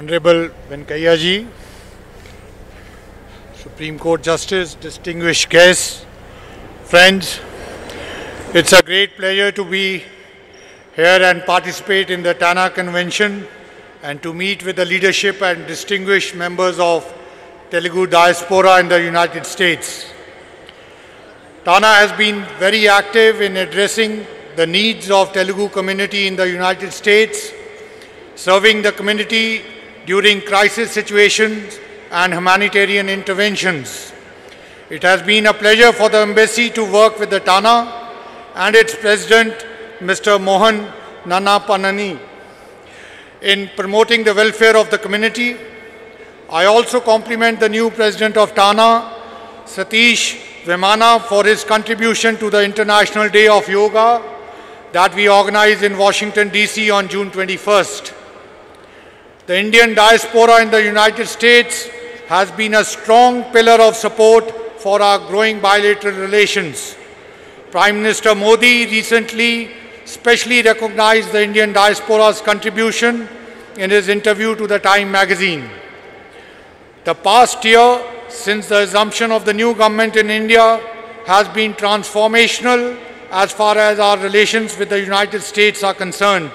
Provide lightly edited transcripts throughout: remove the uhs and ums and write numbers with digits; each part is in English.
Honorable Venkaiah Ji, Supreme Court Justice, distinguished guests, friends, it's a great pleasure to be here and participate in the TANA Convention and to meet with the leadership and distinguished members of Telugu diaspora in the United States. TANA has been very active in addressing the needs of Telugu community in the United States, serving the community during crisis situations and humanitarian interventions. It has been a pleasure for the Embassy to work with the TANA and its President, Mr. Mohan Nanapanani, in promoting the welfare of the community. I also compliment the new President of TANA, Satish Vemana, for his contribution to the International Day of Yoga that we organized in Washington, D.C. on June 21st. The Indian diaspora in the United States has been a strong pillar of support for our growing bilateral relations. Prime Minister Modi recently specially recognized the Indian diaspora's contribution in his interview to the Time magazine. The past year, since the assumption of the new government in India, has been transformational as far as our relations with the United States are concerned.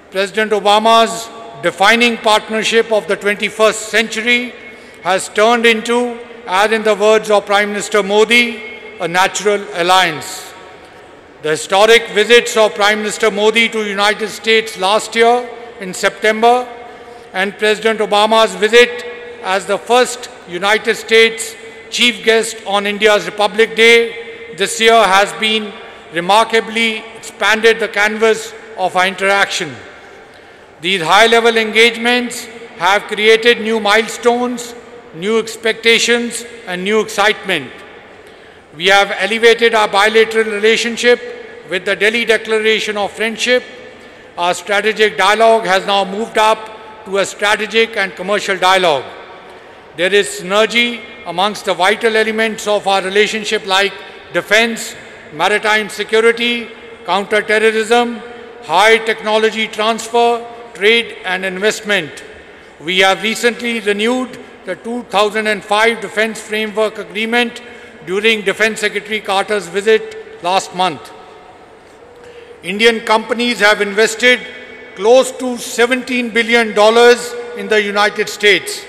President Obama's defining partnership of the 21st century has turned into, as in the words of Prime Minister Modi, a natural alliance. The historic visits of Prime Minister Modi to the United States last year in September and President Obama's visit as the first United States chief guest on India's Republic Day this year has been remarkably expanded the canvas of our interaction. These high-level engagements have created new milestones, new expectations, and new excitement. We have elevated our bilateral relationship with the Delhi Declaration of Friendship. Our strategic dialogue has now moved up to a strategic and commercial dialogue. There is synergy amongst the vital elements of our relationship like defense, maritime security, counter-terrorism, high technology transfer, trade and investment. We have recently renewed the 2005 Defense Framework Agreement during Defense Secretary Carter's visit last month. Indian companies have invested close to $17 billion in the United States.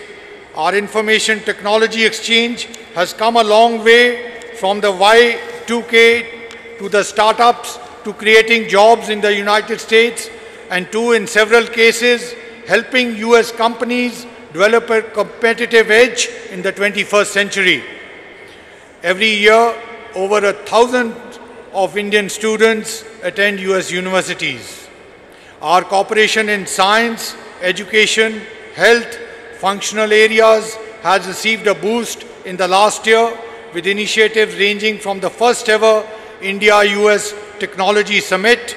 Our information technology exchange has come a long way from the Y2K to the startups to creating jobs in the United States and to, in several cases, helping US companies develop a competitive edge in the 21st century. Every year, over 1,000 of Indian students attend US universities. Our cooperation in science, education, health, functional areas has received a boost in the last year with initiatives ranging from the first ever India-US Technology Summit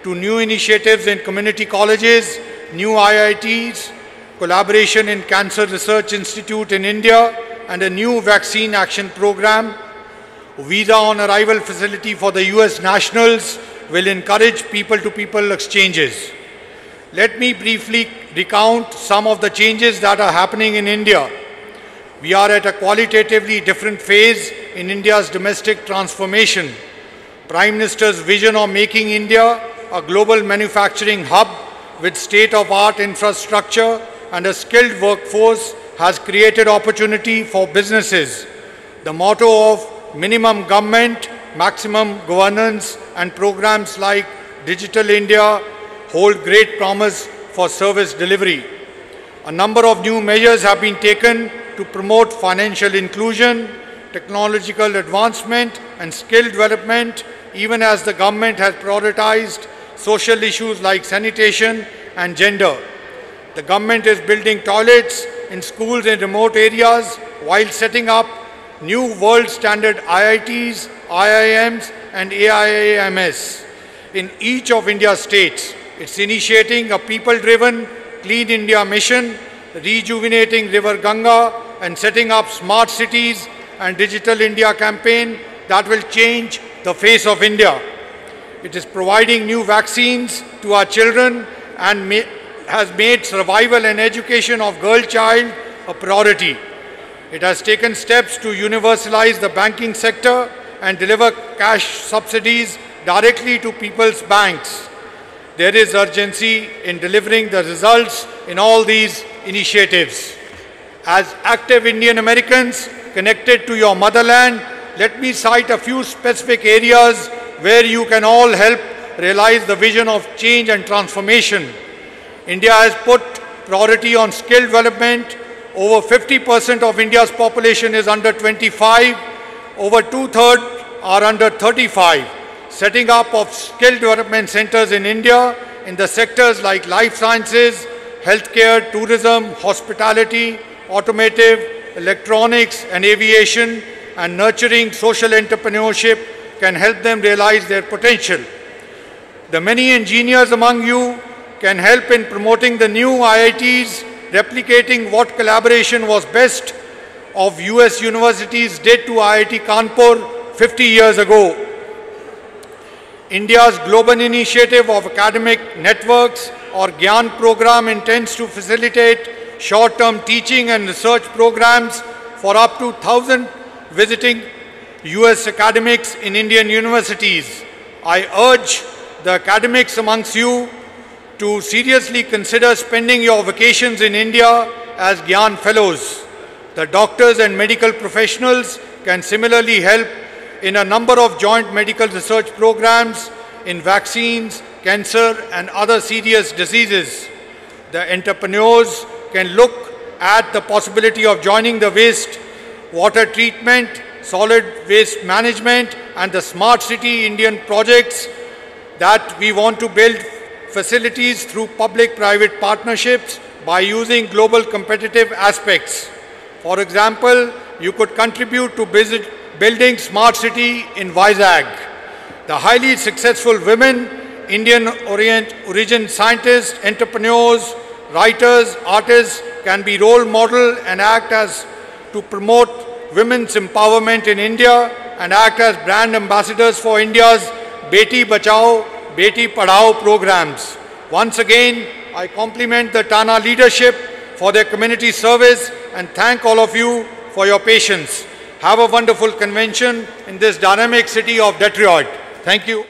to new initiatives in community colleges, new IITs, collaboration in Cancer Research Institute in India, and a new vaccine action program. Visa on arrival facility for the US nationals will encourage people-to-people exchanges. Let me briefly recount some of the changes that are happening in India. We are at a qualitatively different phase in India's domestic transformation. Prime Minister's vision of making India a global manufacturing hub with state-of-art infrastructure and a skilled workforce has created opportunity for businesses. The motto of minimum government, maximum governance and programs like Digital India hold great promise for service delivery. A number of new measures have been taken to promote financial inclusion, technological advancement and skill development, even as the government has prioritized social issues like sanitation and gender. The government is building toilets in schools in remote areas while setting up new world standard IITs, IIMs and AIIMS in each of India's states. It's initiating a people-driven Clean India mission, rejuvenating River Ganga and setting up smart cities and Digital India campaign that will change the face of India. It is providing new vaccines to our children and has made survival and education of girl child a priority. It has taken steps to universalize the banking sector and deliver cash subsidies directly to people's banks. There is urgency in delivering the results in all these initiatives. As active Indian Americans connected to your motherland, let me cite a few specific areas where you can all help realize the vision of change and transformation. India has put priority on skill development. Over 50% of India's population is under 25. Over two-thirds are under 35. Setting up of skill development centers in India in the sectors like life sciences, healthcare, tourism, hospitality, automotive, electronics and aviation, and nurturing social entrepreneurship can help them realize their potential. The many engineers among you can help in promoting the new IITs, replicating what collaboration was best of US universities did to IIT Kanpur 50 years ago. India's global initiative of academic networks or GYAN program intends to facilitate short-term teaching and research programs for up to 1,000 visiting US academics in Indian universities. I urge the academics amongst you to seriously consider spending your vacations in India as GYAN fellows. The doctors and medical professionals can similarly help in a number of joint medical research programs in vaccines, cancer and other serious diseases. The entrepreneurs can look at the possibility of joining the waste water treatment, solid waste management and the smart city Indian projects that we want to build facilities through public-private partnerships by using global competitive aspects. For example, you could contribute to building smart city in Vizag. The highly successful women, Indian origin scientists, entrepreneurs, writers, artists can be role model and act as to promote women's empowerment in India and act as brand ambassadors for India's Beti Bachao, Beti Padhao programs. Once again, I compliment the TANA leadership for their community service and thank all of you for your patience. Have a wonderful convention in this dynamic city of Detroit. Thank you.